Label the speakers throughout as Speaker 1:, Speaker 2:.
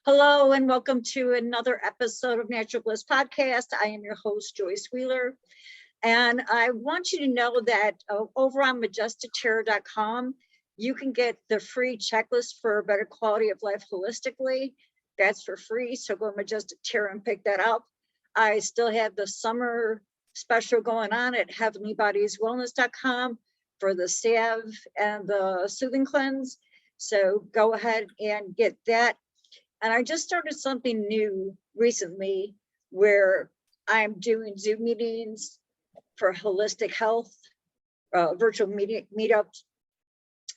Speaker 1: Hello and welcome to another episode of Natural Bliss Podcast. I am your host, Joyce Wheeler. And I want you to know that over on majestictarot.com, you can get the free checklist for a better quality of life holistically. That's for free. So go to Majestic Tarot and pick that up. I still have the summer special going on at heavenlybodieswellness.com for the salve and the soothing cleanse. So go ahead and get that. And I just started something new recently where I'm doing Zoom meetings for holistic health, virtual meetups.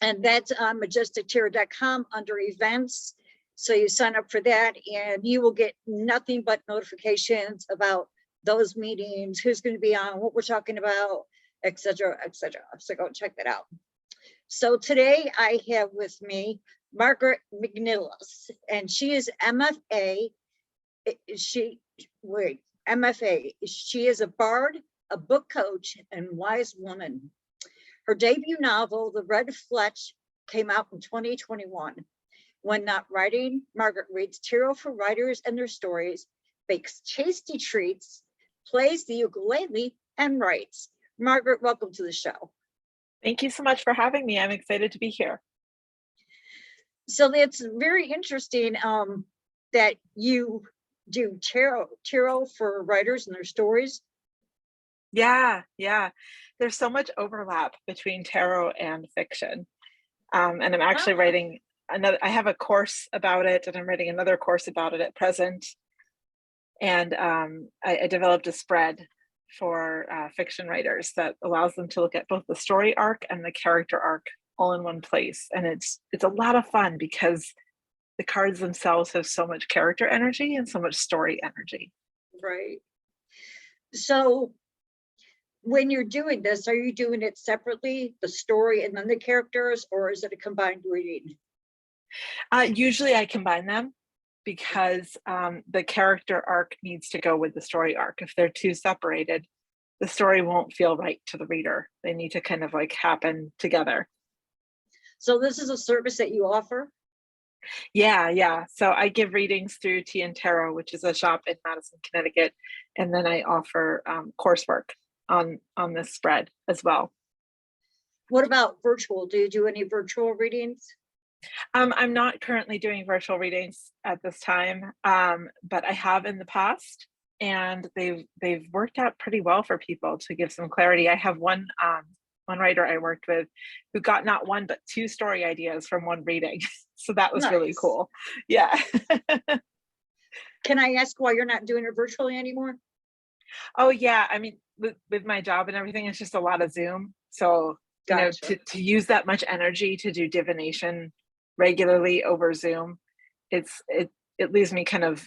Speaker 1: And that's on majestictarot.com under events. So you sign up for that and you will get nothing but notifications about those meetings, who's going to be on, what we're talking about, et cetera, et cetera. So go check that out. So today I have with me Margaret McNellis, and she is MFA. MFA. She is a bard, a book coach, and wise woman. Her debut novel, The Red Fletch, came out in 2021. When not writing, Margaret reads tarot for writers and their stories, bakes tasty treats, plays the ukulele, and writes. Margaret, welcome to the show.
Speaker 2: Thank you so much for having me. I'm excited to be here.
Speaker 1: So it's very interesting that you do tarot for writers and their stories.
Speaker 2: Yeah. There's so much overlap between tarot and fiction. And I'm actually writing I have a course about it, and I'm writing another course about it at present. And I developed a spread for fiction writers that allows them to look at both the story arc and the character arc all in one place. And it's a lot of fun because the cards themselves have so much character energy and so much story energy.
Speaker 1: Right. So when you're doing this, are you doing it separately, the story and then the characters, or is it a combined reading?
Speaker 2: Usually I combine them because the character arc needs to go with the story arc. If they're too separated, the story won't feel right to the reader. They need to kind of like happen together.
Speaker 1: So this is a service that you offer?
Speaker 2: Yeah. So I give readings through Tea and Tarot, which is a shop in Madison, Connecticut. And then I offer coursework on this spread as well.
Speaker 1: What about virtual? Do you do any virtual readings?
Speaker 2: I'm not currently doing virtual readings at this time, but I have in the past, and they've worked out pretty well for people to give some clarity. I have one writer I worked with who got not one but two story ideas from one reading. So that was really cool. Yeah.
Speaker 1: Can I ask why you're not doing it virtually anymore?
Speaker 2: Oh yeah, I mean with my job and everything, it's just a lot of Zoom. So
Speaker 1: Gotcha.
Speaker 2: to use that much energy to do divination regularly over Zoom, it leaves me kind of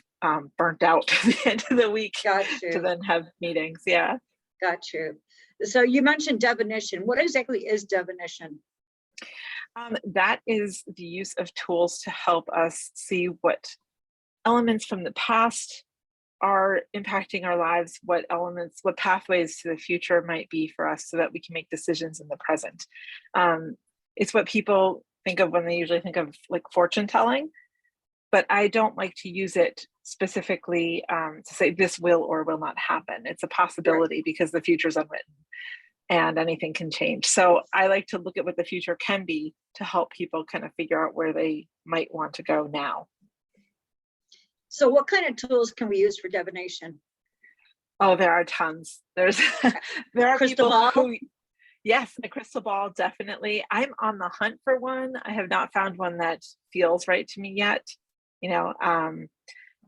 Speaker 2: burnt out at the end of the week to then have meetings. Yeah.
Speaker 1: Got you. So you mentioned divination. What exactly is divination?
Speaker 2: That is the use of tools to help us see what elements from the past are impacting our lives, what pathways to the future might be for us so that we can make decisions in the present. It's what people think of when they usually think of like fortune telling, but I don't like to use it specifically to say this will or will not happen. It's a possibility because the future is unwritten and anything can change. So I like to look at what the future can be to help people kind of figure out where they might want to go now.
Speaker 1: So what kind of tools can we use for divination?
Speaker 2: Oh, there are tons. There are
Speaker 1: crystal ball?
Speaker 2: Who, yes, a crystal ball, definitely. I'm on the hunt for one. I have not found one that feels right to me yet,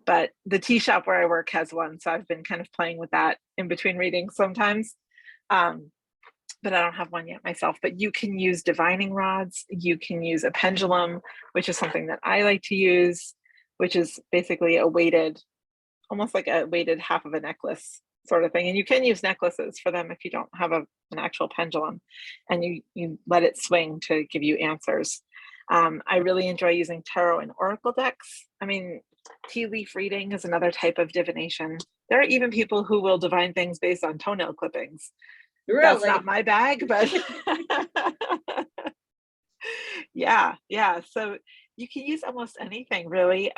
Speaker 2: but the tea shop where I work has one. So I've been kind of playing with that in between readings sometimes. But I don't have one yet myself. But you can use divining rods. You can use a pendulum, which is something that I like to use, which is basically almost like a weighted half of a necklace sort of thing. And you can use necklaces for them if you don't have an actual pendulum, and you let it swing to give you answers. I really enjoy using tarot and oracle decks. I mean, tea leaf reading is another type of divination. There are even people who will divine things based on toenail clippings. Really? That's not my bag, but yeah. So you can use almost anything really.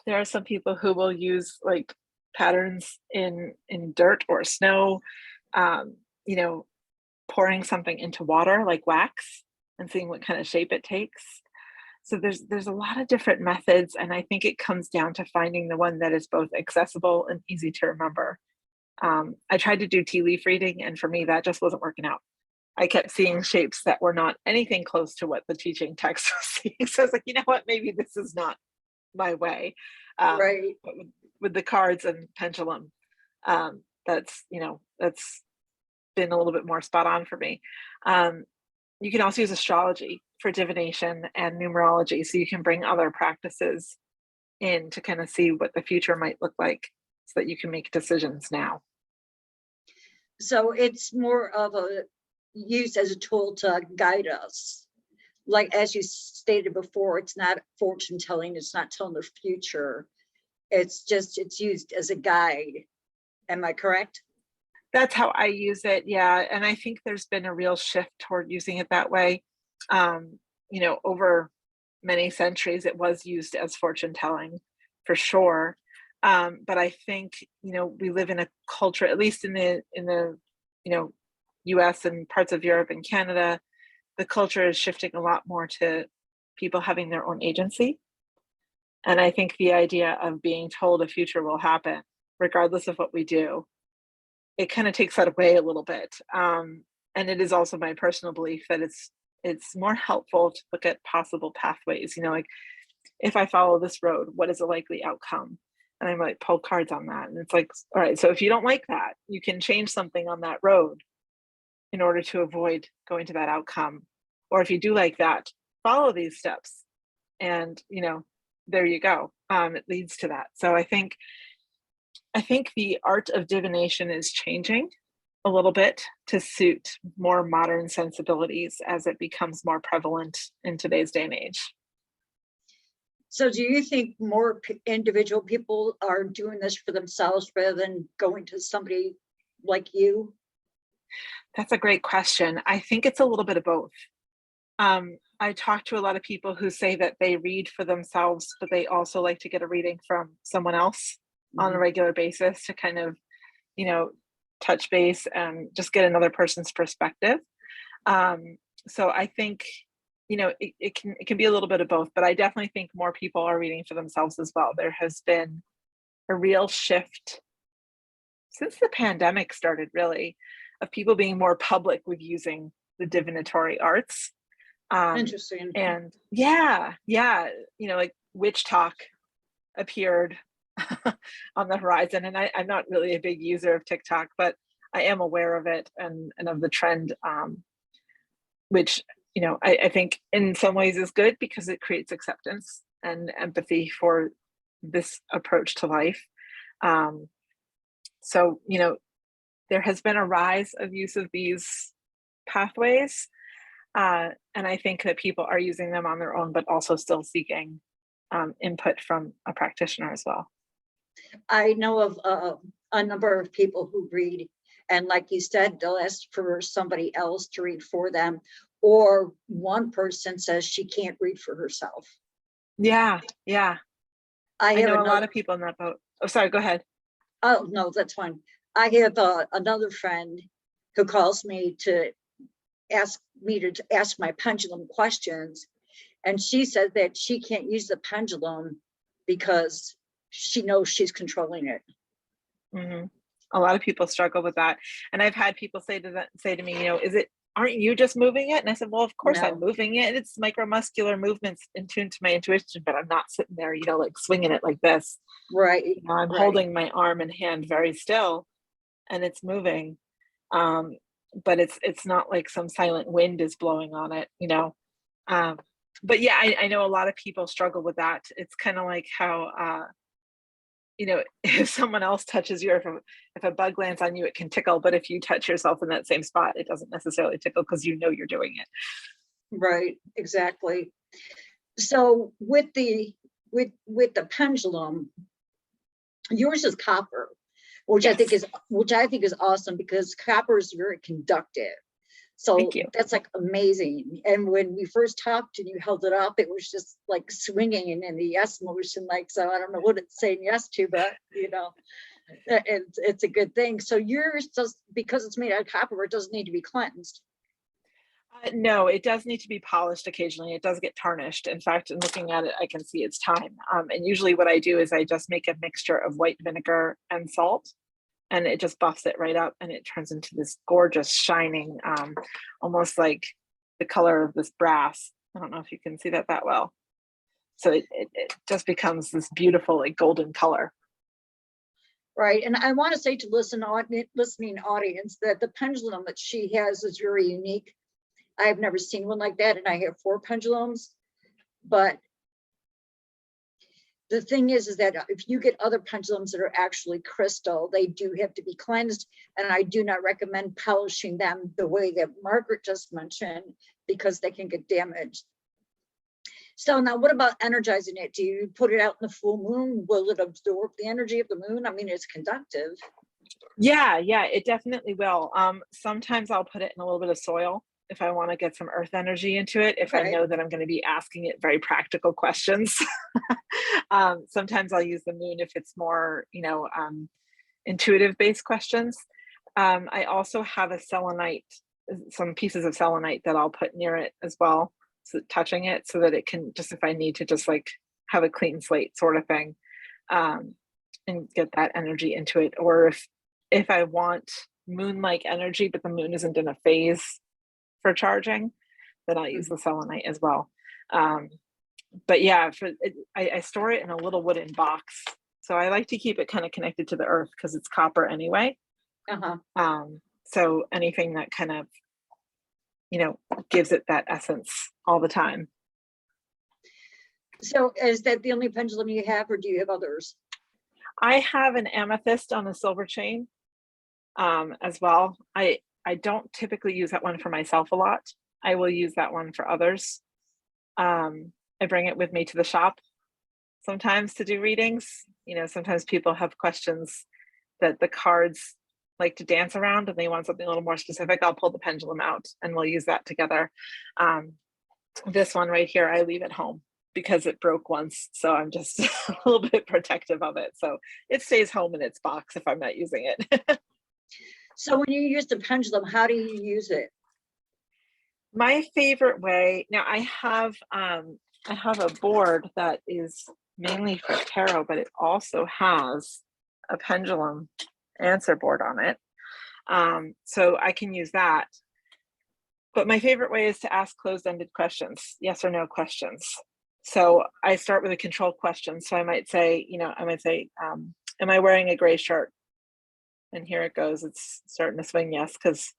Speaker 2: There are some people who will use like patterns in dirt or snow, you know, pouring something into water like wax and seeing what kind of shape it takes. So there's a lot of different methods, and I think it comes down to finding the one that is both accessible and easy to remember. I tried to do tea leaf reading, and for me, that just wasn't working out. I kept seeing shapes that were not anything close to what the teaching text was seeing. So I was like, you know what, maybe this is not my way.
Speaker 1: Right.
Speaker 2: But with the cards and pendulum, that's been a little bit more spot on for me. You can also use astrology for divination and numerology, so you can bring other practices in to kind of see what the future might look like, so that you can make decisions now.
Speaker 1: So it's more of a use as a tool to guide us. Like, as you stated before, it's not fortune telling, it's not telling the future. It's used as a guide. Am I correct?
Speaker 2: That's how I use it. Yeah. And I think there's been a real shift toward using it that way. Over many centuries, it was used as fortune telling for sure. But I think, we live in a culture, at least in the US and parts of Europe and Canada, the culture is shifting a lot more to people having their own agency. And I think the idea of being told a future will happen, regardless of what we do, it kind of takes that away a little bit. And it is also my personal belief that it's more helpful to look at possible pathways. Like, if I follow this road, what is the likely outcome? And I might pull cards on that. And it's like, all right, so if you don't like that, you can change something on that road in order to avoid going to that outcome. Or if you do like that, follow these steps. And, there you go. It leads to that. So I think the art of divination is changing a little bit to suit more modern sensibilities as it becomes more prevalent in today's day and age.
Speaker 1: So do you think more individual people are doing this for themselves rather than going to somebody like you?
Speaker 2: That's a great question. I think it's a little bit of both. I talk to a lot of people who say that they read for themselves, but they also like to get a reading from someone else on a regular basis to kind of, touch base and just get another person's perspective. So I think, it can be a little bit of both, but I definitely think more people are reading for themselves as well. There has been a real shift since the pandemic started, really, of people being more public with using the divinatory arts.
Speaker 1: Interesting.
Speaker 2: And yeah, like witch talk appeared on the horizon. And I'm not really a big user of TikTok, but I am aware of it and of the trend, which, I think in some ways is good because it creates acceptance and empathy for this approach to life. So, there has been a rise of use of these pathways. And I think that people are using them on their own, but also still seeking input from a practitioner as well.
Speaker 1: I know of a number of people who read, and like you said, they'll ask for somebody else to read for them, or one person says she can't read for herself.
Speaker 2: Yeah. I know a lot of
Speaker 1: another,
Speaker 2: people in that boat. Oh, sorry, go ahead.
Speaker 1: oh no, that's fine. I have another friend who calls me to ask my pendulum questions, and she said that she can't use the pendulum because she knows she's controlling it.
Speaker 2: Mm-hmm. A lot of people struggle with that, and I've had people say to me, aren't you just moving it? And I said, well, of course I'm moving it. It's micromuscular movements in tune to my intuition, but I'm not sitting there, like swinging it like this.
Speaker 1: Right.
Speaker 2: I'm holding my arm and hand very still, and it's moving. But it's not like some silent wind is blowing on it, But yeah, I know a lot of people struggle with that. It's kind of like how, if someone else touches you, or if a bug lands on you, it can tickle. But if you touch yourself in that same spot, it doesn't necessarily tickle because you're doing it.
Speaker 1: Right, exactly. So with the pendulum, yours is copper, which yes. I think is awesome because copper is very conductive. So
Speaker 2: Thank you.
Speaker 1: that's like amazing. And when we first talked and you held it up, it was just like swinging and in the yes motion. Like, so I don't know what it's saying yes to, but you know, it's a good thing. So yours does, because it's made out of copper, it doesn't need to be cleansed.
Speaker 2: No, it does need to be polished occasionally. It does get tarnished. In fact, in looking at it, I can see it's time. And usually what I do is I just make a mixture of white vinegar and salt, and it just buffs it right up, and it turns into this gorgeous shining, almost like the color of this brass. I don't know if you can see that well. So it just becomes this beautiful, like, golden color.
Speaker 1: Right. And I want to say to listening audience that the pendulum that she has is very unique. I've never seen one like that, and I have 4 pendulums. But the thing is that if you get other pendulums that are actually crystal, they do have to be cleansed. And I do not recommend polishing them the way that Margaret just mentioned, because they can get damaged. So now what about energizing it? Do you put it out in the full moon? Will it absorb the energy of the moon? I mean, it's conductive.
Speaker 2: Yeah, it definitely will. Sometimes I'll put it in a little bit of soil if I want to get some earth energy into it, if I know that I'm going to be asking it very practical questions. Sometimes I'll use the moon if it's more, intuitive based questions. I also have a selenite, some pieces of selenite that I'll put near it as well, so touching it, so that it can, just if I need to just like have a clean slate sort of thing, and get that energy into it. Or if I want moon-like energy, but the moon isn't in a phase for charging, then I'll use the selenite as well. But yeah, I store it in a little wooden box. So I like to keep it kind of connected to the earth because it's copper anyway. So anything that kind of, gives it that essence all the time.
Speaker 1: So is that the only pendulum you have, or do you have others?
Speaker 2: I have an amethyst on a silver chain as well. I don't typically use that one for myself a lot. I will use that one for others. I bring it with me to the shop sometimes to do readings. Sometimes people have questions that the cards like to dance around and they want something a little more specific. I'll pull the pendulum out and we'll use that together. This one right here, I leave at home because it broke once. So I'm just a little bit protective of it. So it stays home in its box if I'm not using it.
Speaker 1: So when you use the pendulum, how do you use it?
Speaker 2: My favorite way, now I have a board that is mainly for tarot, but it also has a pendulum answer board on it. So I can use that. But my favorite way is to ask closed-ended questions, yes or no questions. So I start with a control question. So I might say, am I wearing a gray shirt? And here it goes. It's starting to swing yes, because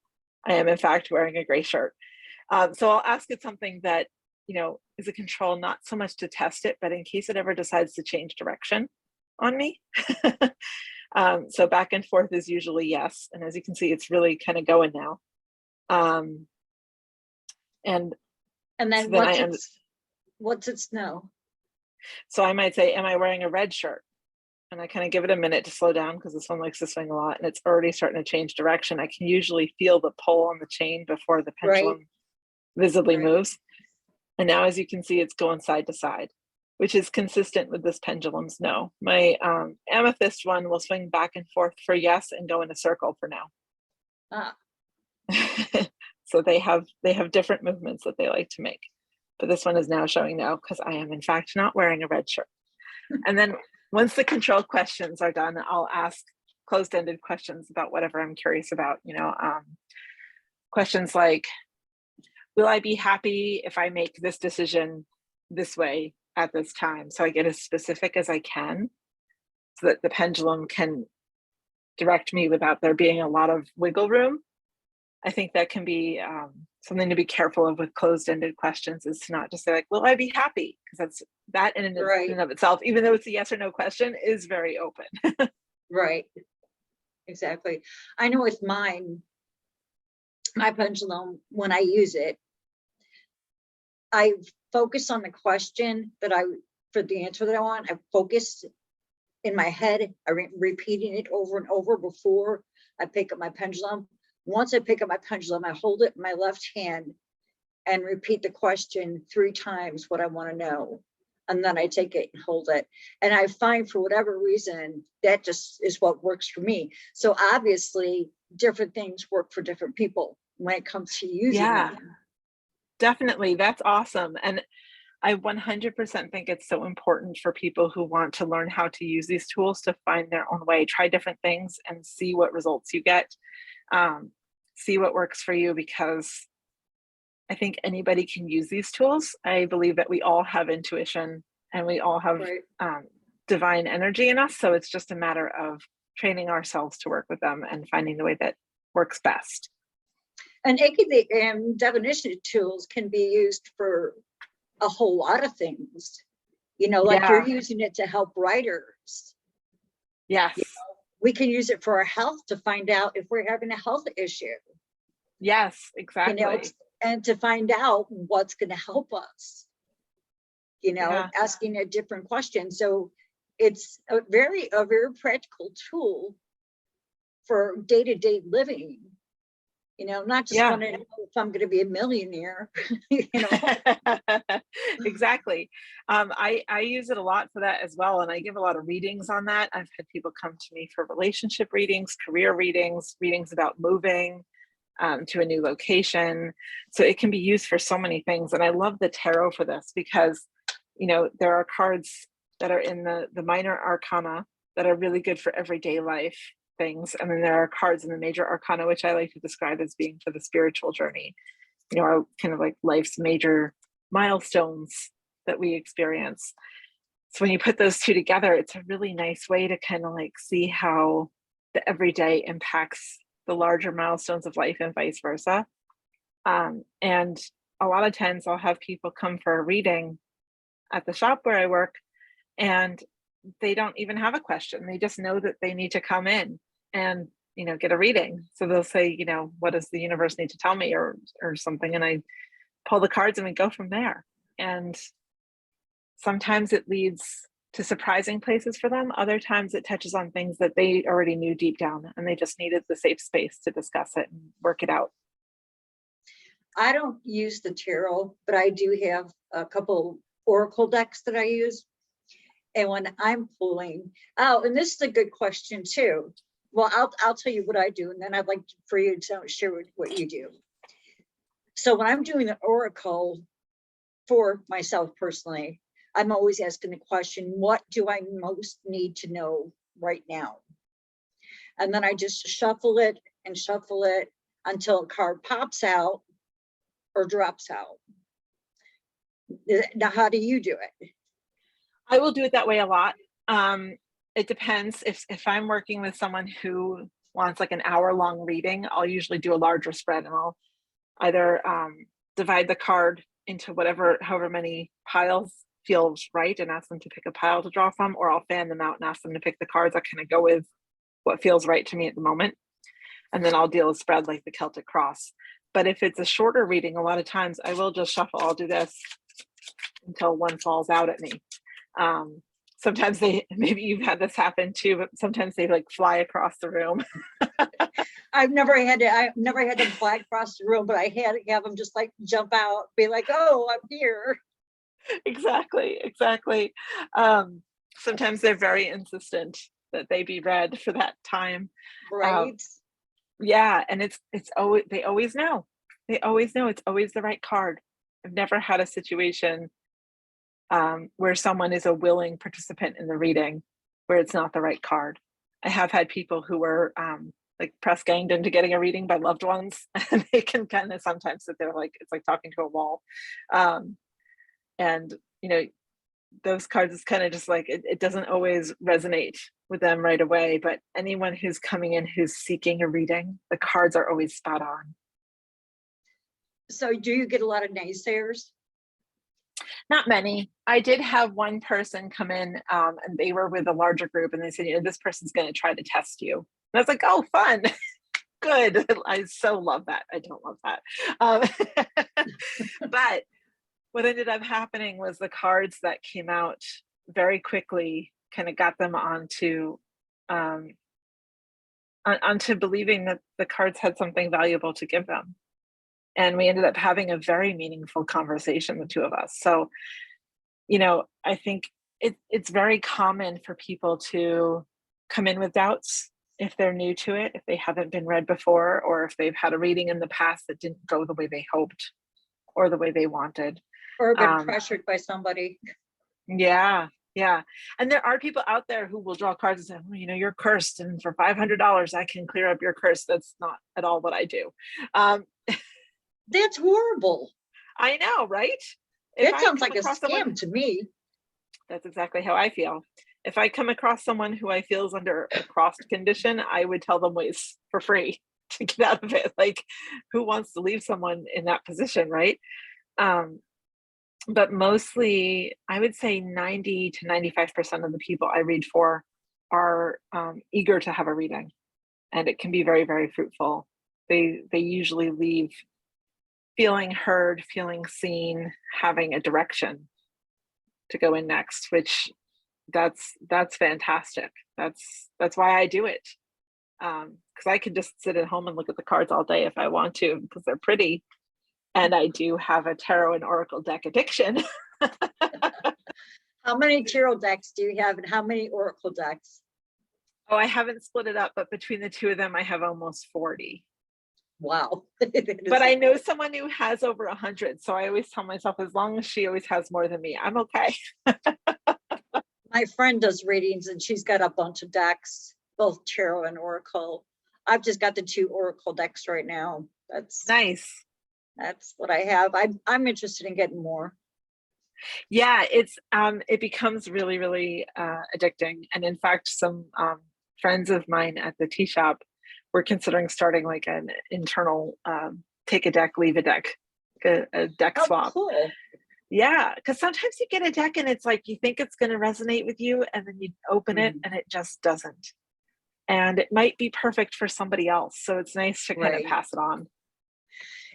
Speaker 2: I am in fact wearing a gray shirt. So I'll ask it something that, is a control, not so much to test it, but in case it ever decides to change direction on me. So back and forth is usually yes. And as you can see, it's really kind of going now. And
Speaker 1: then
Speaker 2: so
Speaker 1: what's its no?
Speaker 2: So I might say, am I wearing a red shirt? And I kind of give it a minute to slow down because this one likes to swing a lot and it's already starting to change direction. I can usually feel the pull on the chain before the pendulum visibly moves. And now, as you can see, it's going side to side, which is consistent with this pendulum's no. My amethyst one will swing back and forth for yes and go in a circle for no. So they have different movements that they like to make. But this one is now showing no because I am in fact not wearing a red shirt. And then once the control questions are done, I'll ask closed-ended questions about whatever I'm curious about. Questions like, will I be happy if I make this decision this way at this time? So I get as specific as I can so that the pendulum can direct me without there being a lot of wiggle room. I think that can be something to be careful of with closed-ended questions, is to not just say like, will I be happy? Because that in and of itself, even though it's a yes or no question, is very open.
Speaker 1: Right. Exactly. I know with my pendulum, when I use it, I focus on the question for the answer that I want. I focus in my head, repeating it over and over before I pick up my pendulum. Once I pick up my pendulum, I hold it in my left hand and repeat the question 3 times, what I want to know. And then I take it and hold it. And I find, for whatever reason, that just is what works for me. So obviously different things work for different people when it comes to using
Speaker 2: Yeah,
Speaker 1: them.
Speaker 2: definitely. That's awesome. And I 100% think it's so important for people who want to learn how to use these tools to find their own way, try different things and see what results you get. See what works for you, because I think anybody can use these tools. I believe that we all have intuition and we all have
Speaker 1: Right.
Speaker 2: divine energy in us. So it's just a matter of training ourselves to work with them and finding the way that works best.
Speaker 1: And it can be, and divination tools can be used for a whole lot of things. You know, like you're
Speaker 2: Yeah.
Speaker 1: using it to help writers.
Speaker 2: Yes.
Speaker 1: We can use it for our health to find out if we're having a health issue.
Speaker 2: Yes,
Speaker 1: You
Speaker 2: exactly.
Speaker 1: know, and to find out what's going to help us. You know,
Speaker 2: Yeah.
Speaker 1: asking a different question. So it's a very practical tool for day-to-day living. You know, not just
Speaker 2: Yeah.
Speaker 1: wanting to know if I'm going to be a millionaire. You know.
Speaker 2: Exactly. I use it a lot for that as well. And I give a lot of readings on that. I've had people come to me for relationship readings, career readings, readings about moving to a new location. So it can be used for so many things. And I love the tarot for this because, you know, there are cards that are in the minor arcana that are really good for everyday life things. And then there are cards in the major arcana, which I like to describe as being for the spiritual journey, you know, our kind of like life's major milestones that we experience. So when you put those two together, it's a really nice way to kind of like see how the everyday impacts the larger milestones of life and vice versa. And a lot of times I'll have people come for a reading at the shop where I work, and they don't even have a question. They just know that they need to come in and, you know, get a reading. So they'll say, you know, what does the universe need to tell me, or something, and I pull the cards and we go from there. And sometimes it leads to surprising places for them. Other times it touches on things that they already knew deep down and they just needed the safe space to discuss it and work it out.
Speaker 1: I don't use the tarot, but I do have a couple oracle decks that I use. And when I'm pulling, oh, and this is a good question too. Well, I'll tell you what I do, and then I'd like for you to share what you do. So when I'm doing the oracle for myself personally, I'm always asking the question, what do I most need to know right now? And then I just shuffle it until a card pops out or drops out. Now, how do you do it?
Speaker 2: I will do it that way a lot. It depends. If I'm working with someone who wants like an hour-long reading, I'll usually do a larger spread, and I'll either divide the card into however many piles feels right and ask them to pick a pile to draw from, or I'll fan them out and ask them to pick the cards that kind of go with what feels right to me at the moment. And then I'll deal a spread like the Celtic cross. But if it's a shorter reading, a lot of times I will just shuffle. I'll do this until one falls out at me. Sometimes maybe you've had this happen too, but sometimes they like fly across the room.
Speaker 1: I've never had them fly across the room, but I had to have them just like jump out, be like, oh, I'm here.
Speaker 2: Exactly. Sometimes they're very insistent that they be read for that time.
Speaker 1: Right.
Speaker 2: Yeah, and it's always, they always know. They always know it's always the right card. I've never had a situation where someone is a willing participant in the reading where it's not the right card. I have had people who were like press ganged into getting a reading by loved ones, and they can kind of sometimes sit there like it's like talking to a wall. And you know, those cards is kind of just like it doesn't always resonate with them right away, but anyone who's coming in who's seeking a reading, the cards are always spot on.
Speaker 1: So do you get a lot of naysayers?
Speaker 2: Not many. I did have one person come in and they were with a larger group, and they said, you know, this person's going to try to test you. And I was like, oh, fun. Good. I so love that. I don't love that. But what ended up happening was the cards that came out very quickly kind of got them onto onto believing that the cards had something valuable to give them. And we ended up having a very meaningful conversation, the two of us. So, I think it's very common for people to come in with doubts if they're new to it, if they haven't been read before, or if they've had a reading in the past that didn't go the way they hoped or the way they wanted.
Speaker 1: Or been pressured by somebody.
Speaker 2: Yeah. And there are people out there who will draw cards and say, you're cursed, and for $500 I can clear up your curse. That's not at all what I do.
Speaker 1: That's horrible.
Speaker 2: I know, right?
Speaker 1: It sounds like a scam to me.
Speaker 2: That's exactly how I feel. If I come across someone who I feel is under a crossed condition, I would tell them ways for free to get out of it. Like, who wants to leave someone in that position, right? But mostly, I would say 90 to 95% of the people I read for are eager to have a reading, and it can be very, very fruitful. They usually leave feeling heard, feeling seen, having a direction to go in next, which that's fantastic. That's why I do it. Because I could just sit at home and look at the cards all day if I want to, because they're pretty. And I do have a tarot and oracle deck addiction.
Speaker 1: How many tarot decks do you have, and how many oracle decks?
Speaker 2: Oh, I haven't split it up, but between the two of them, I have almost 40.
Speaker 1: Wow.
Speaker 2: But I know someone who has over 100. So I always tell myself, as long as she always has more than me, I'm okay.
Speaker 1: My friend does readings, and she's got a bunch of decks, both tarot and oracle. I've just got the 2 oracle decks right now. That's
Speaker 2: nice.
Speaker 1: That's what I have. I'm interested in getting more.
Speaker 2: Yeah, it becomes really, really addicting. And in fact, some friends of mine at the tea shop were considering starting like an internal take a deck, leave a deck, a deck swap.
Speaker 1: Cool.
Speaker 2: Yeah, because sometimes you get a deck and it's like you think it's going to resonate with you, and then you open it and it just doesn't. And it might be perfect for somebody else. So it's nice to kind of pass it on.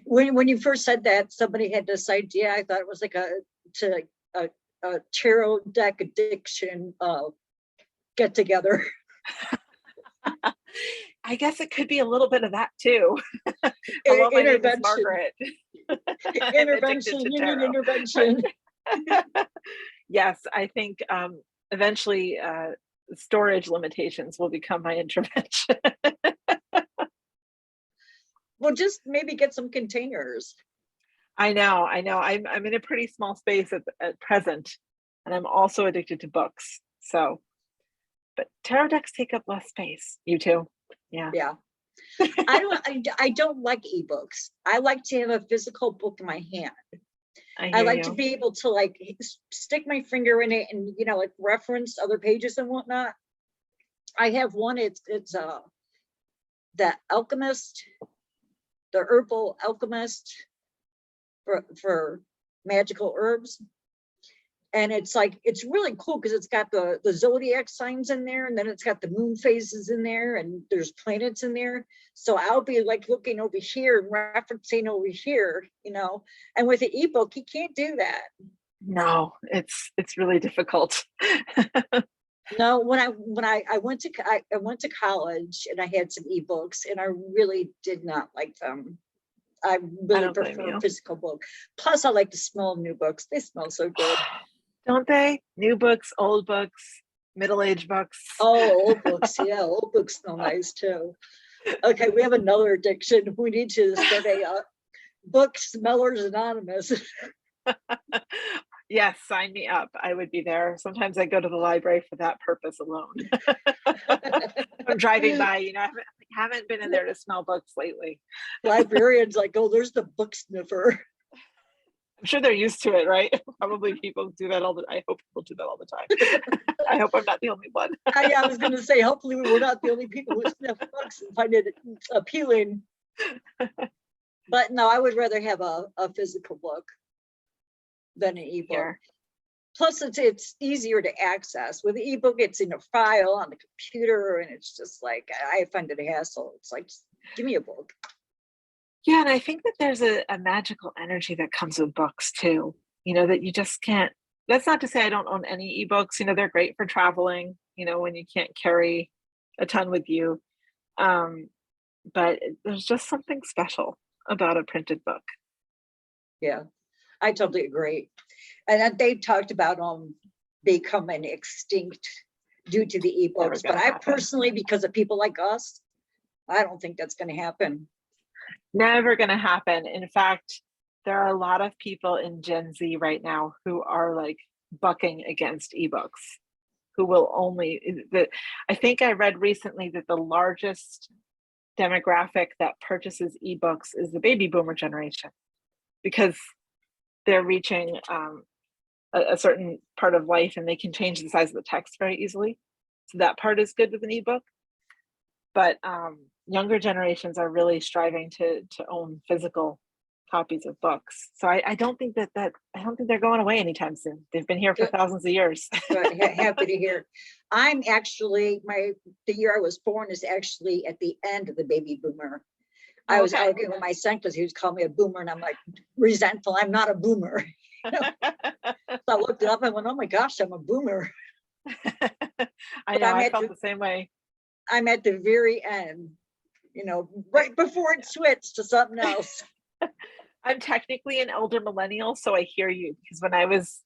Speaker 1: When you first said that somebody had this idea, I thought it was like a tarot deck addiction get together.
Speaker 2: I guess it could be a little bit of that too. Hello, my name is Margaret.
Speaker 1: Intervention, you need intervention.
Speaker 2: Yes, I think eventually storage limitations will become my intervention.
Speaker 1: Well, just maybe get some containers.
Speaker 2: I know. I'm in a pretty small space at present, and I'm also addicted to books. So, but tarot decks take up less space. You too? Yeah.
Speaker 1: I don't like ebooks. I like to have a physical book in my hand. I like to be able to like stick my finger in it and like reference other pages and whatnot. I have one. It's the Alchemist, the Herbal Alchemist for magical herbs. And it's really cool because it's got the zodiac signs in there, and then it's got the moon phases in there, and there's planets in there. So I'll be like looking over here and referencing over here, and with the ebook, you can't do that.
Speaker 2: No, it's really difficult.
Speaker 1: No, when I went to college and I had some ebooks, and I really did not like them. I really prefer a physical book. Plus, I like to smell new books. They smell so good.
Speaker 2: Don't they? New books, old books, middle-aged books.
Speaker 1: Oh, old books. Yeah, old books smell nice too. Okay, we have another addiction. We need to start a Book Smellers Anonymous.
Speaker 2: Yes, sign me up. I would be there. Sometimes I go to the library for that purpose alone. I'm driving by, I haven't been in there to smell books lately.
Speaker 1: Librarians like, oh, there's the book sniffer.
Speaker 2: I'm sure they're used to it, right? Probably people do that I hope people do that all the time. I hope I'm not the only one.
Speaker 1: I was going to say, hopefully we're not the only people who sniff books and find it appealing. But no, I would rather have a physical book than an ebook. Sure. Plus, it's easier to access. With the ebook, it's in a file on the computer, and it's just like, I find it a hassle. It's like, just give me a book.
Speaker 2: Yeah, and I think that there's a magical energy that comes with books too, that you just can't. That's not to say I don't own any ebooks. They're great for traveling, when you can't carry a ton with you. But there's just something special about a printed book.
Speaker 1: Yeah, I totally agree. And they talked about becoming extinct due to the
Speaker 2: Never
Speaker 1: ebooks, but
Speaker 2: gonna
Speaker 1: I
Speaker 2: happen.
Speaker 1: personally, because of people like us, I don't think that's going to happen.
Speaker 2: Never gonna happen. In fact, there are a lot of people in Gen Z right now who are like bucking against ebooks, who will only I think I read recently that the largest demographic that purchases ebooks is the baby boomer generation, because they're reaching a certain part of life and they can change the size of the text very easily. So that part is good with an ebook. But younger generations are really striving to own physical copies of books. So I don't think that I don't think they're going away anytime soon. They've been here for
Speaker 1: Good.
Speaker 2: thousands of years.
Speaker 1: Good. Happy to hear. I'm actually, the year I was born is actually at the end of the baby boomer. I was
Speaker 2: Okay.
Speaker 1: arguing with my son because he was calling me a boomer, and I'm like, resentful. I'm not a boomer. So I looked it up and went, oh my gosh, I'm a boomer.
Speaker 2: I know, I felt the same way.
Speaker 1: I'm at the very end, right before it switched to something else.
Speaker 2: I'm technically an elder millennial, so I hear you, because when I was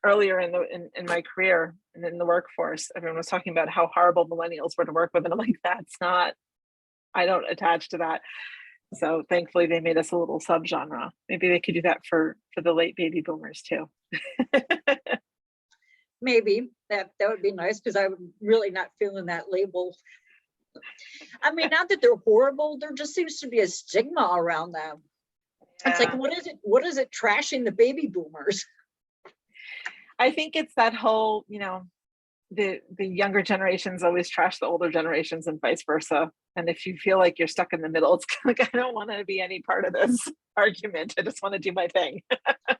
Speaker 2: earlier in my career and in the workforce, everyone was talking about how horrible millennials were to work with, and I'm like, I don't attach to that. So thankfully they made us a little subgenre. Maybe they could do that for the late baby boomers too.
Speaker 1: Maybe that would be nice, because I'm really not feeling that label. I mean, not that they're horrible, there just seems to be a stigma around them. Yeah. It's like, what is it trashing the baby boomers?
Speaker 2: I think it's that whole, the younger generations always trash the older generations and vice versa. And if you feel like you're stuck in the middle, it's like, I don't want to be any part of this argument. I just want to do my thing.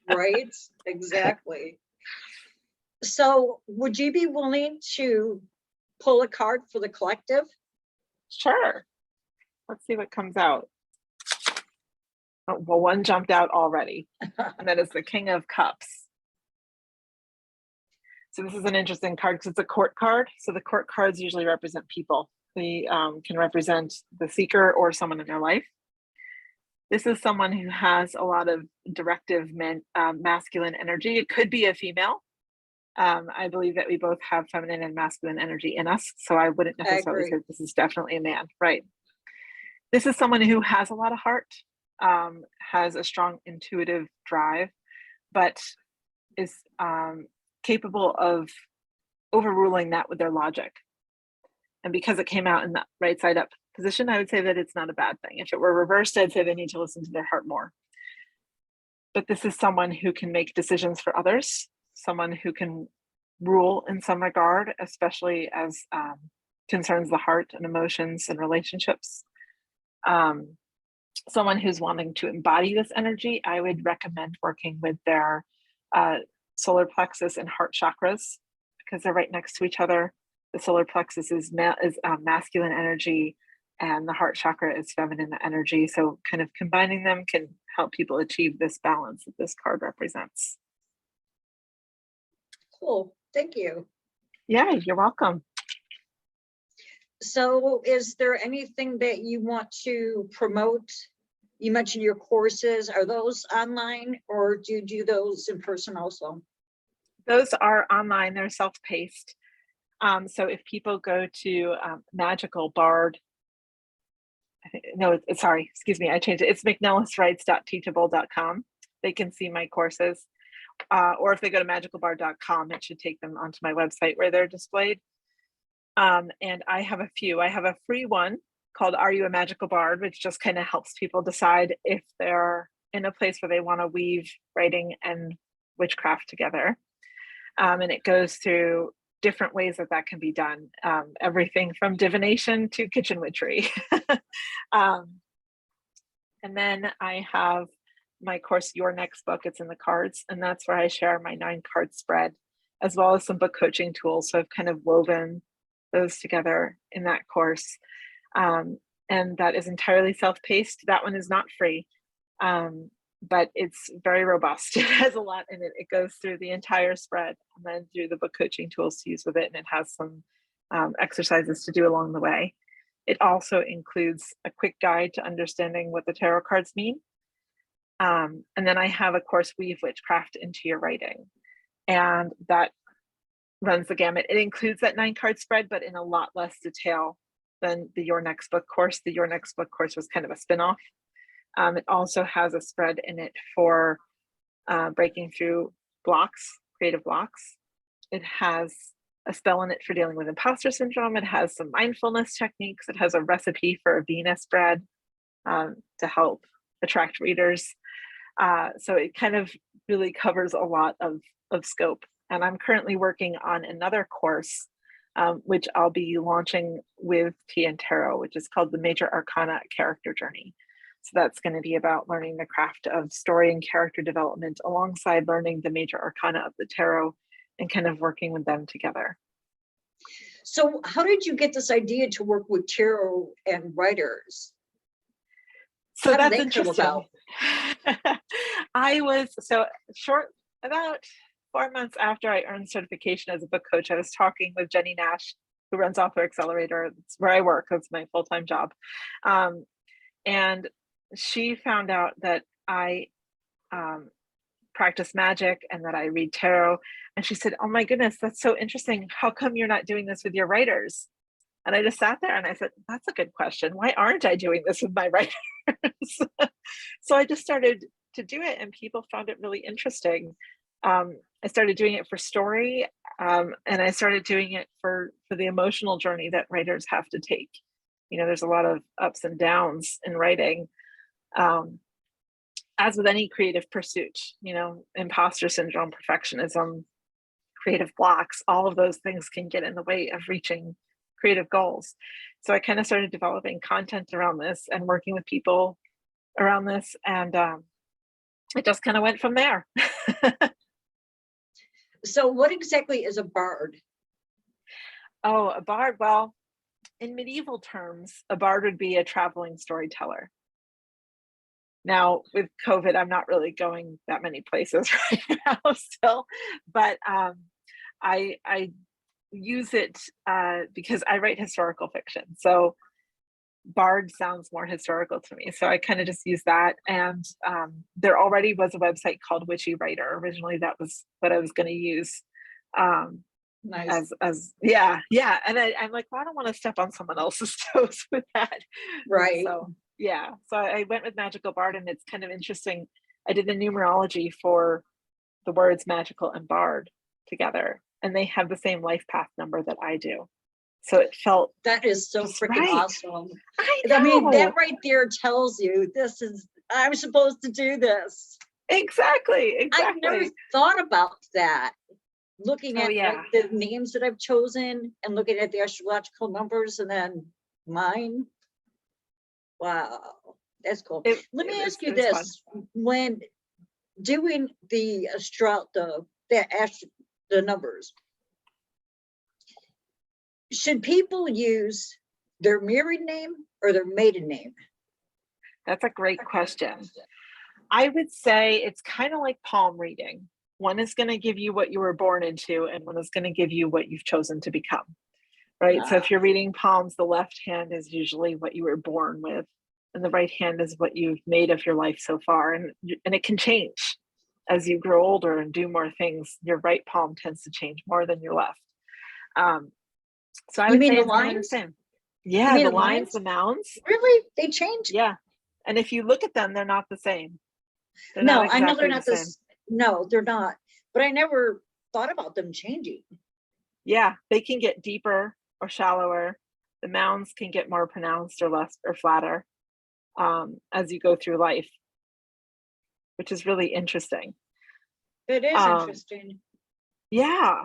Speaker 1: Right, exactly. So would you be willing to pull a card for the collective?
Speaker 2: Sure. Let's see what comes out. Oh, well, one jumped out already, and that is the King of Cups. So this is an interesting card because it's a court card. So the court cards usually represent people. They can represent the seeker or someone in their life. This is someone who has a lot of directive masculine energy. It could be a female. I believe that we both have feminine and masculine energy in us. So I wouldn't necessarily say this is definitely a man, right? This is someone who has a lot of heart, has a strong intuitive drive, but is capable of overruling that with their logic. And because it came out in the right side up position, I would say that it's not a bad thing. If it were reversed, I'd say they need to listen to their heart more. But this is someone who can make decisions for others, someone who can rule in some regard, especially as concerns the heart and emotions and relationships. Someone who's wanting to embody this energy, I would recommend working with their solar plexus and heart chakras, because they're right next to each other. The solar plexus is masculine energy, and the heart chakra is feminine energy. So kind of combining them can help people achieve this balance that this card represents.
Speaker 1: Cool, thank you.
Speaker 2: Yeah, you're welcome.
Speaker 1: So is there anything that you want to promote? You mentioned your courses. Are those online, or do you do those in person also?
Speaker 2: Those are online. They're self-paced. So if people go to Magical Bard, excuse me, I changed it. It's McNellisWrites.teachable.com. They can see my courses. Or if they go to magicalbard.com, it should take them onto my website where they're displayed. And I have a few. I have a free one called Are You a Magical Bard, which just kind of helps people decide if they're in a place where they want to weave writing and witchcraft together. And it goes through different ways that can be done. Everything from divination to kitchen witchery. And then I have my course, Your Next Book. It's in the cards, and that's where I share my 9-card spread, as well as some book coaching tools. So I've kind of woven those together in that course. And that is entirely self-paced. That one is not free, but it's very robust. It has a lot in it. It goes through the entire spread and then through the book coaching tools to use with it. And it has some exercises to do along the way. It also includes a quick guide to understanding what the tarot cards mean. And then I have a course, Weave Witchcraft into Your Writing. And that runs the gamut. It includes that 9-card spread, but in a lot less detail than the Your Next Book course. The Your Next Book course was kind of a spin-off. It also has a spread in it for breaking through blocks, creative blocks. It has a spell in it for dealing with imposter syndrome. It has some mindfulness techniques. It has a recipe for a Venus spread to help attract readers. So it kind of really covers a lot of scope. And I'm currently working on another course, which I'll be launching with Tea and Tarot, which is called the Major Arcana Character Journey. So that's going to be about learning the craft of story and character development alongside learning the major arcana of the tarot and kind of working with them together.
Speaker 1: So how did you get this idea to work with tarot and writers?
Speaker 2: So that's interesting. I was about 4 months after I earned certification as a book coach, I was talking with Jenny Nash, who runs Author Accelerator. That's where I work. That's my full-time job. And she found out that I practice magic and that I read tarot. And she said, "Oh my goodness, that's so interesting. How come you're not doing this with your writers?" And I just sat there and I said, "That's a good question. Why aren't I doing this with my writers?" So I just started to do it and people found it really interesting. I started doing it for story, and I started doing it for the emotional journey that writers have to take. You know, there's a lot of ups and downs in writing. As with any creative pursuit, you know, imposter syndrome, perfectionism, creative blocks, all of those things can get in the way of reaching creative goals. So I kind of started developing content around this and working with people around this, and it just kind of went from there.
Speaker 1: So what exactly is a bard?
Speaker 2: Oh, a bard. Well, in medieval terms, a bard would be a traveling storyteller. Now, with COVID, I'm not really going that many places right now still, but I use it because I write historical fiction. So bard sounds more historical to me. So I kind of just use that. And there already was a website called Witchy Writer. Originally, that was what I was going to use.
Speaker 1: Nice.
Speaker 2: Yeah. And I'm like, well, I don't want to step on someone else's toes with that.
Speaker 1: Right.
Speaker 2: So yeah. So I went with Magical Bard, and it's kind of interesting. I did the numerology for the words magical and bard together, and they have the same life path number that I do. So it felt
Speaker 1: that is so freaking
Speaker 2: right.
Speaker 1: Awesome.
Speaker 2: I know.
Speaker 1: I mean, that right there tells you I'm supposed to do this.
Speaker 2: Exactly.
Speaker 1: I've never thought about that. Looking at the names that I've chosen and looking at the astrological numbers and then mine. Wow, that's cool. Let me ask you this: when doing the numbers, should people use their married name or their maiden name?
Speaker 2: That's a great question. I would say it's kind of like palm reading. One is going to give you what you were born into, and one is going to give you what you've chosen to become. Right. So if you're reading palms, the left hand is usually what you were born with, and the right hand is what you've made of your life so far. And it can change as you grow older and do more things. Your right palm tends to change more than your left. So I would say it's kind of the same. Yeah, the lines, the mounds.
Speaker 1: Really? They change?
Speaker 2: Yeah. And if you look at them, they're not the same.
Speaker 1: No, I know they're not the same. No, they're not. But I never thought about them changing.
Speaker 2: Yeah, they can get deeper or shallower. The mounds can get more pronounced or less or flatter as you go through life, which is really interesting.
Speaker 1: It is interesting.
Speaker 2: Yeah.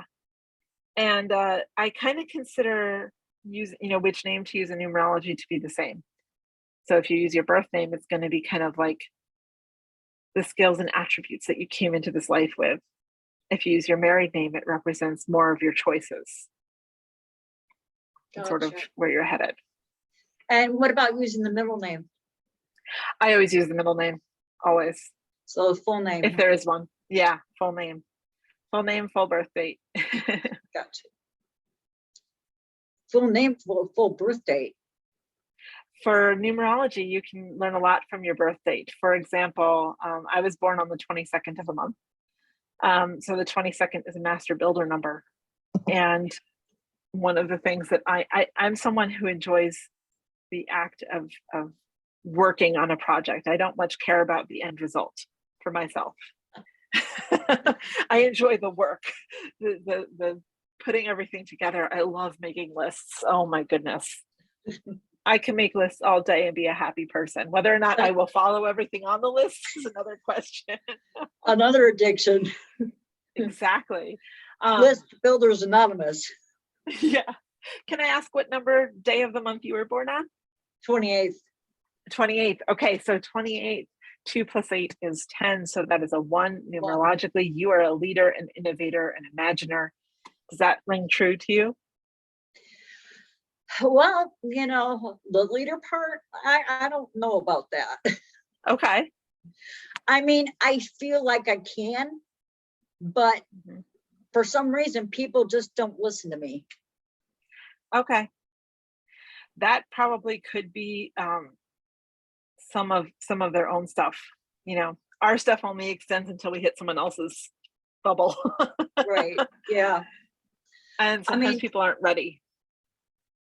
Speaker 2: And I kind of consider which name to use in numerology to be the same. So if you use your birth name, it's going to be kind of like the skills and attributes that you came into this life with. If you use your married name, it represents more of your choices. Gotcha. Sort of where you're headed.
Speaker 1: And what about using the middle name?
Speaker 2: I always use the middle name, always.
Speaker 1: So full name.
Speaker 2: If there is one. Yeah, full name. Full name, full birth date.
Speaker 1: Gotcha. full name, full birth date.
Speaker 2: For numerology, you can learn a lot from your birth date. For example, I was born on the 22nd of a month. So the 22nd is a master builder number. And one of the things that I'm someone who enjoys the act of working on a project. I don't much care about the end result for myself. I enjoy the work, the putting everything together. I love making lists. Oh my goodness. I can make lists all day and be a happy person. Whether or not I will follow everything on the list is another question.
Speaker 1: Another addiction.
Speaker 2: Exactly.
Speaker 1: List Builders Anonymous.
Speaker 2: Yeah. Can I ask what number day of the month you were born on?
Speaker 1: 28th.
Speaker 2: 28th. Okay, so 28, 2 plus 8 is 10. So that is a 1 numerologically. You are a leader, an innovator, an imaginer. Does that ring true to you?
Speaker 1: Well, the leader part, I don't know about that.
Speaker 2: Okay.
Speaker 1: I mean, I feel like I can, but for some reason, people just don't listen to me.
Speaker 2: Okay. That probably could be some of their own stuff. Our stuff only extends until we hit someone else's bubble.
Speaker 1: Right. Yeah.
Speaker 2: And sometimes people aren't ready.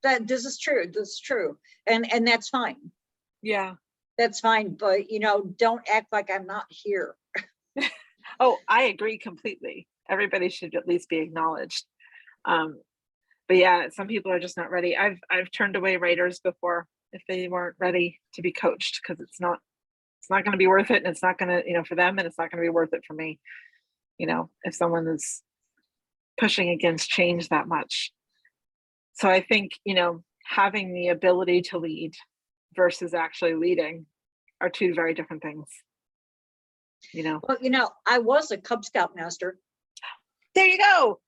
Speaker 1: This is true. And that's fine.
Speaker 2: Yeah.
Speaker 1: That's fine. But, don't act like I'm not here.
Speaker 2: Oh, I agree completely. Everybody should at least be acknowledged. But yeah, some people are just not ready. I've turned away writers before if they weren't ready to be coached, because it's not going to be worth it, and it's not going to, for them, and it's not going to be worth it for me. If someone is pushing against change that much. So I think, having the ability to lead versus actually leading are two very different things.
Speaker 1: Well, I was a Cub Scout master.
Speaker 2: There you go.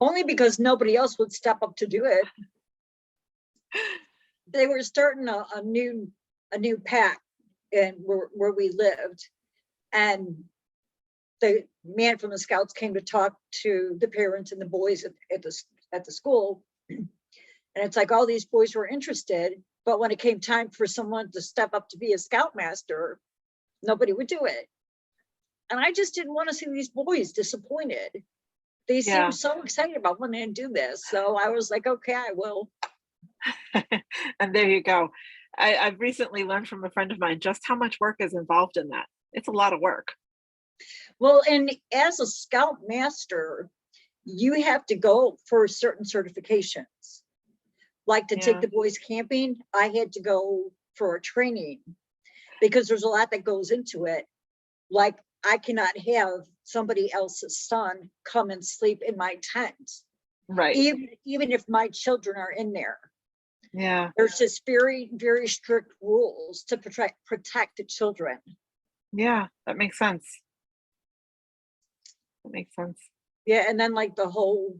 Speaker 1: Only because nobody else would step up to do it. They were starting a new pack and where we lived, and the man from the Scouts came to talk to the parents and the boys at the school, and it's like all these boys were interested, but when it came time for someone to step up to be a Scoutmaster, nobody would do it. And I just didn't want to see these boys disappointed. They seemed so excited about wanting to do this. So I was like, okay, I will.
Speaker 2: And there you go. I've recently learned from a friend of mine just how much work is involved in that. It's a lot of work.
Speaker 1: Well, and as a Scoutmaster, you have to go for certain certifications. Like to take the boys camping, I had to go for a training because there's a lot that goes into it. Like I cannot have somebody else's son come and sleep in my tent.
Speaker 2: Right.
Speaker 1: Even if my children are in there.
Speaker 2: Yeah.
Speaker 1: There's just very, very strict rules to protect the children.
Speaker 2: Yeah, that makes sense. That makes sense.
Speaker 1: Yeah, and then like the whole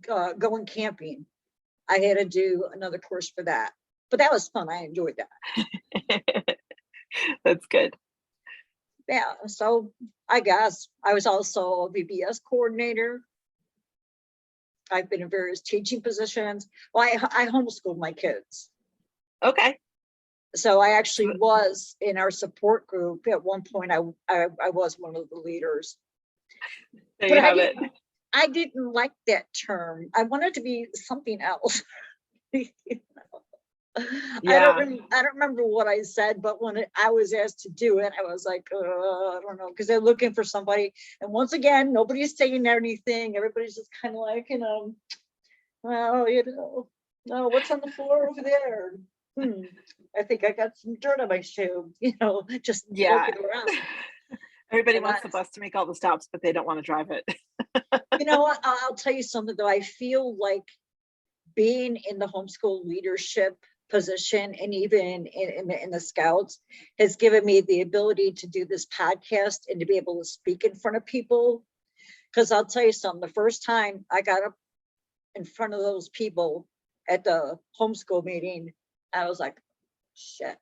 Speaker 1: going camping, I had to do another course for that. But that was fun. I enjoyed that.
Speaker 2: That's good.
Speaker 1: Yeah, so I guess I was also a VBS coordinator. I've been in various teaching positions. Well, I homeschooled my kids.
Speaker 2: Okay.
Speaker 1: So I actually was in our support group at one point. I was one of the leaders.
Speaker 2: There you have it.
Speaker 1: I didn't like that term. I wanted to be something else.
Speaker 2: Yeah.
Speaker 1: I don't remember what I said, but when I was asked to do it, I was like, I don't know, because they're looking for somebody. And once again, nobody's saying anything. Everybody's just kind of like, well, no, what's on the floor over there? I think I got some dirt on my shoe, just looking around.
Speaker 2: Everybody wants the bus to make all the stops, but they don't want to drive it.
Speaker 1: You know what? I'll tell you something though. I feel like being in the homeschool leadership position and even in the Scouts has given me the ability to do this podcast and to be able to speak in front of people. Because I'll tell you something, the first time I got up in front of those people at the homeschool meeting, I was like, shit.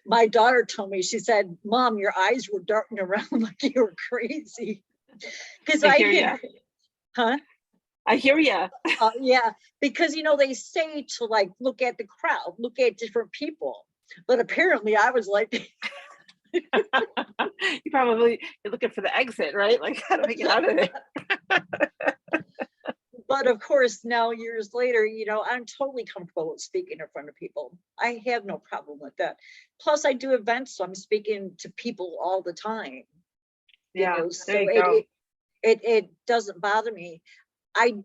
Speaker 1: My daughter told me, she said, Mom, your eyes were darting around like you were crazy. Because
Speaker 2: I hear ya.
Speaker 1: Huh?
Speaker 2: I hear ya.
Speaker 1: Yeah, because they say to like look at the crowd, look at different people, but apparently I was like,
Speaker 2: You're looking for the exit, right? Like how to make it out of it.
Speaker 1: but of course now years later, I'm totally comfortable with speaking in front of people. I have no problem with that. Plus, I do events, so I'm speaking to people all the time.
Speaker 2: Yeah,
Speaker 1: So
Speaker 2: there you go.
Speaker 1: it doesn't bother me. I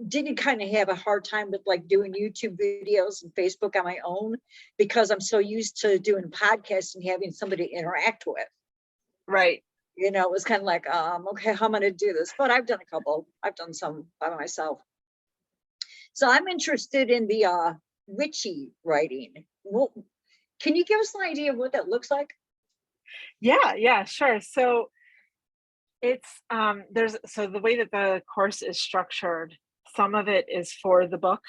Speaker 1: didn't kind of have a hard time with like doing YouTube videos and Facebook on my own because I'm so used to doing podcasts and having somebody to interact with.
Speaker 2: Right.
Speaker 1: It was kind of like, okay, how am I going to do this? But I've done a couple. I've done some by myself. So I'm interested in the witchy writing. Well, can you give us an idea of what that looks like?
Speaker 2: Yeah, sure. So it's the way that the course is structured, some of it is for the book,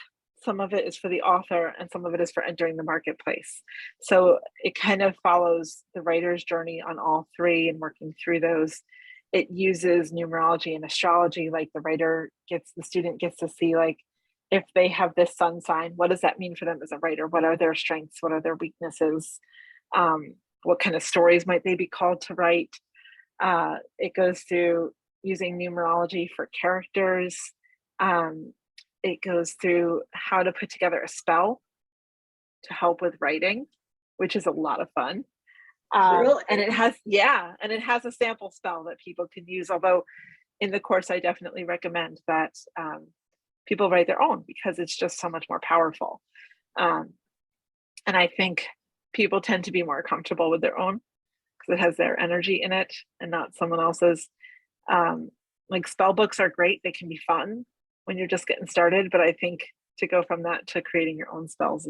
Speaker 2: some of it is for the author, and some of it is for entering the marketplace. So it kind of follows the writer's journey on all three and working through those. It uses numerology and astrology, like the student gets to see like if they have this sun sign, what does that mean for them as a writer? What are their strengths? What are their weaknesses? What kind of stories might they be called to write? It goes through using numerology for characters. It goes through how to put together a spell to help with writing, which is a lot of fun.
Speaker 1: Really?
Speaker 2: And it has a sample spell that people can use. Although in the course, I definitely recommend that people write their own because it's just so much more powerful. And I think people tend to be more comfortable with their own because it has their energy in it and not someone else's. Like spell books are great. They can be fun when you're just getting started. But I think to go from that to creating your own spells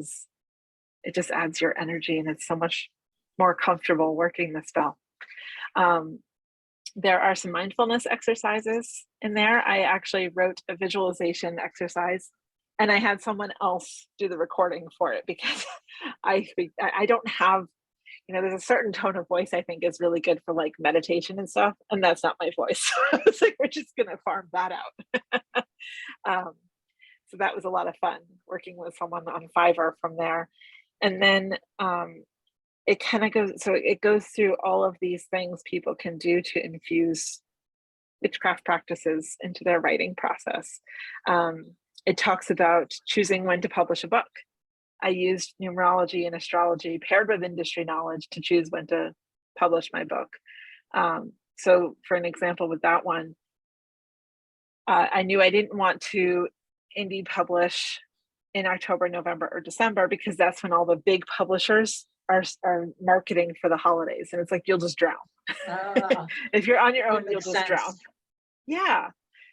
Speaker 2: it just adds your energy and it's so much more comfortable working the spell. There are some mindfulness exercises in there. I actually wrote a visualization exercise and I had someone else do the recording for it because I don't have, there's a certain tone of voice I think is really good for like meditation and stuff, and that's not my voice. So it's like we're just gonna farm that out. So that was a lot of fun working with someone on Fiverr from there, and then it goes through all of these things people can do to infuse witchcraft practices into their writing process. It talks about choosing when to publish a book. I used numerology and astrology paired with industry knowledge to choose when to publish my book. So for an example with that one, I knew I didn't want to indie publish in October, November, or December because that's when all the big publishers are marketing for the holidays. And it's like, you'll just drown. If you're on your own, you'll just drown. Yeah.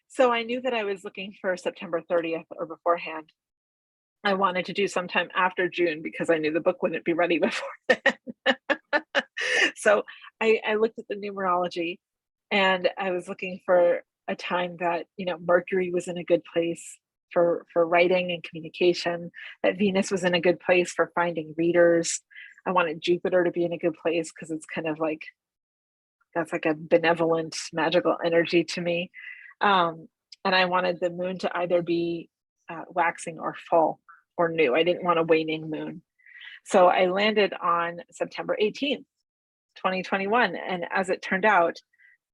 Speaker 2: So I knew that I was looking for September 30th or beforehand. I wanted to do sometime after June because I knew the book wouldn't be ready before then. So I looked at the numerology and I was looking for a time that, Mercury was in a good place for writing and communication, that Venus was in a good place for finding readers. I wanted Jupiter to be in a good place because it's kind of like, that's like a benevolent, magical energy to me. And I wanted the moon to either be waxing or full or new. I didn't want a waning moon. So I landed on September 18th, 2021. And as it turned out,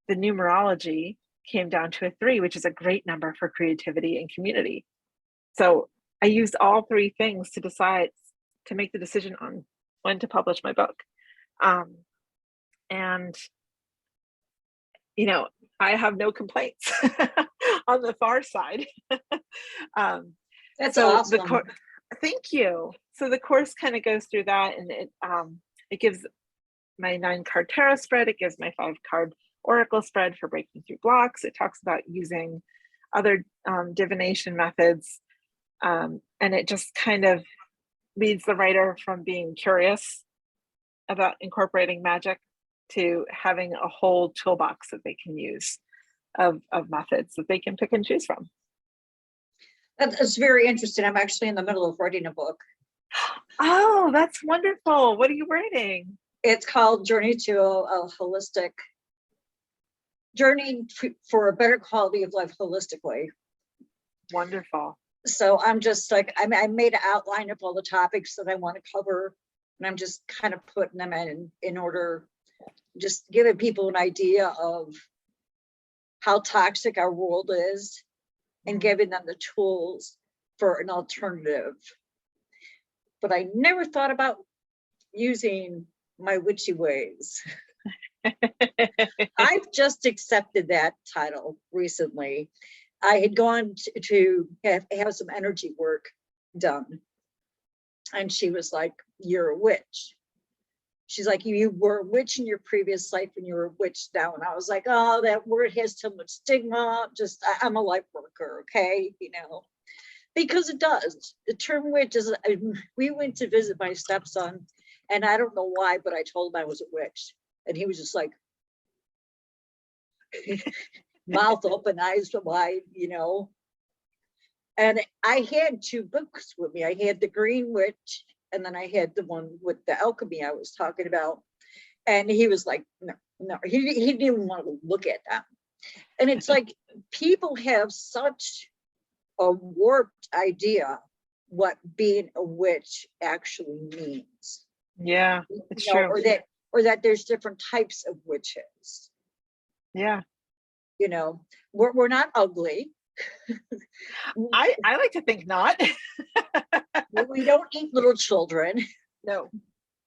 Speaker 2: the numerology came down to a 3, which is a great number for creativity and community. So I used all 3 things to make the decision on when to publish my book. And, I have no complaints on the far side.
Speaker 1: That's awesome.
Speaker 2: Thank you. So the course kind of goes through that, and it gives my 9-card tarot spread. It gives my 5-card oracle spread for breaking through blocks. It talks about using other divination methods, and it just kind of leads the writer from being curious about incorporating magic to having a whole toolbox that they can use of methods that they can pick and choose from.
Speaker 1: That's very interesting. I'm actually in the middle of writing a book.
Speaker 2: Oh, that's wonderful. What are you writing?
Speaker 1: It's called Journey to a Holistic journeying for a better quality of life holistically.
Speaker 2: Wonderful.
Speaker 1: So I'm just like, I made an outline of all the topics that I want to cover, and I'm just kind of putting them in order, just giving people an idea of how toxic our world is and giving them the tools for an alternative. But I never thought about using my witchy ways. I've just accepted that title recently. I had gone to have some energy work done. And she was like, "You're a witch." She's like, "You were a witch in your previous life and you're a witch now." And I was like, "Oh, that word has too much stigma. Just, I'm a light worker, okay?" You know, because it does. The term witch is, we went to visit my stepson, and I don't know why, but I told him I was a witch. And he was just like, mouth open, eyes wide, you know. And I had two books with me. I had the Green Witch, and then I had the one with the alchemy I was talking about. And he was like, no, he didn't even want to look at them. And it's like, people have such a warped idea what being a witch actually means.
Speaker 2: Yeah, it's true.
Speaker 1: Or that there's different types of witches.
Speaker 2: Yeah.
Speaker 1: You know, we're not ugly.
Speaker 2: I like to think not.
Speaker 1: We don't eat little children.
Speaker 2: No.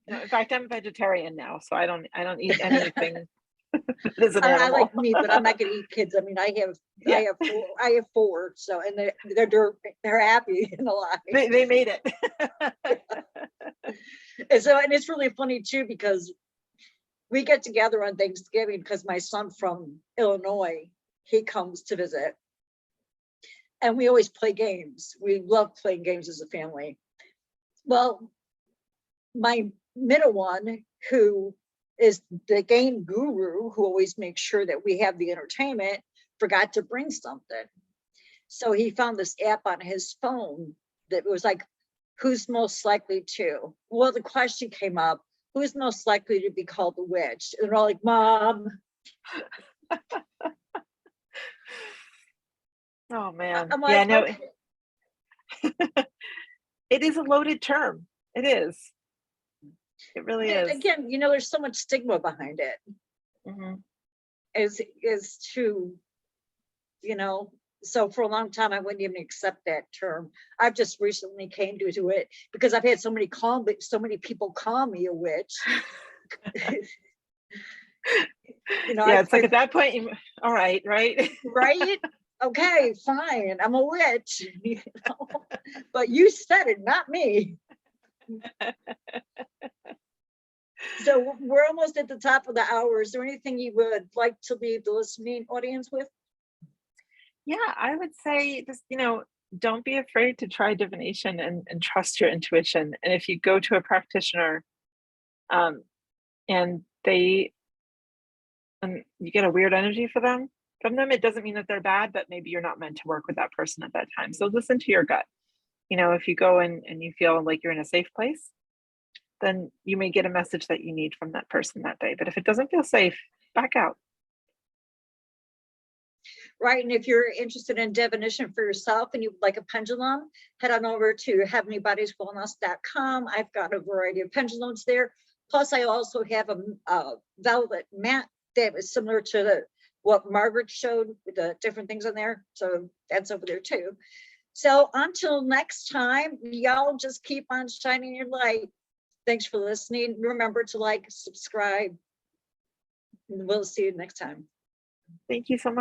Speaker 2: In fact, I'm vegetarian now, so I don't eat anything that is an animal.
Speaker 1: I like meat, but I'm not gonna eat kids. I mean, I have four, so, and they're happy and alive.
Speaker 2: They made it.
Speaker 1: And so, and it's really funny too, because we get together on Thanksgiving because my son from Illinois, he comes to visit. And we always play games. We love playing games as a family. Well, my middle one, who is the game guru, who always makes sure that we have the entertainment, forgot to bring something. So he found this app on his phone that was like, who's most likely to? Well, the question came up, who's most likely to be called a witch? And they're all like, Mom.
Speaker 2: Oh man.
Speaker 1: I'm like,
Speaker 2: yeah, no.
Speaker 1: okay.
Speaker 2: It is a loaded term. It is. It really is.
Speaker 1: Again, you know, there's so much stigma behind it.
Speaker 2: Mm-hmm.
Speaker 1: Is to, you know, so for a long time I wouldn't even accept that term. I've just recently came to it because I've had so many people call me a witch. You know,
Speaker 2: yeah, it's like at that point, all right, right?
Speaker 1: Right? Okay, fine. I'm a witch, you know? But you said it, not me. So we're almost at the top of the hour. Is there anything you would like to leave the listening audience with?
Speaker 2: Yeah, I would say just, don't be afraid to try divination and trust your intuition. And if you go to a practitioner and you get a weird energy from them, it doesn't mean that they're bad, but maybe you're not meant to work with that person at that time. So listen to your gut. If you go in and you feel like you're in a safe place, then you may get a message that you need from that person that day. But if it doesn't feel safe, back out.
Speaker 1: Right. And if you're interested in divination for yourself and you would like a pendulum, head on over to heavenlybodieswellness.com. I've got a variety of pendulums there. Plus, I also have a velvet mat that is similar to what Margaret showed with the different things on there. So that's over there too. So until next time, y'all just keep on shining your light. Thanks for listening. Remember to like, subscribe, and we'll see you next time.
Speaker 2: Thank you so much.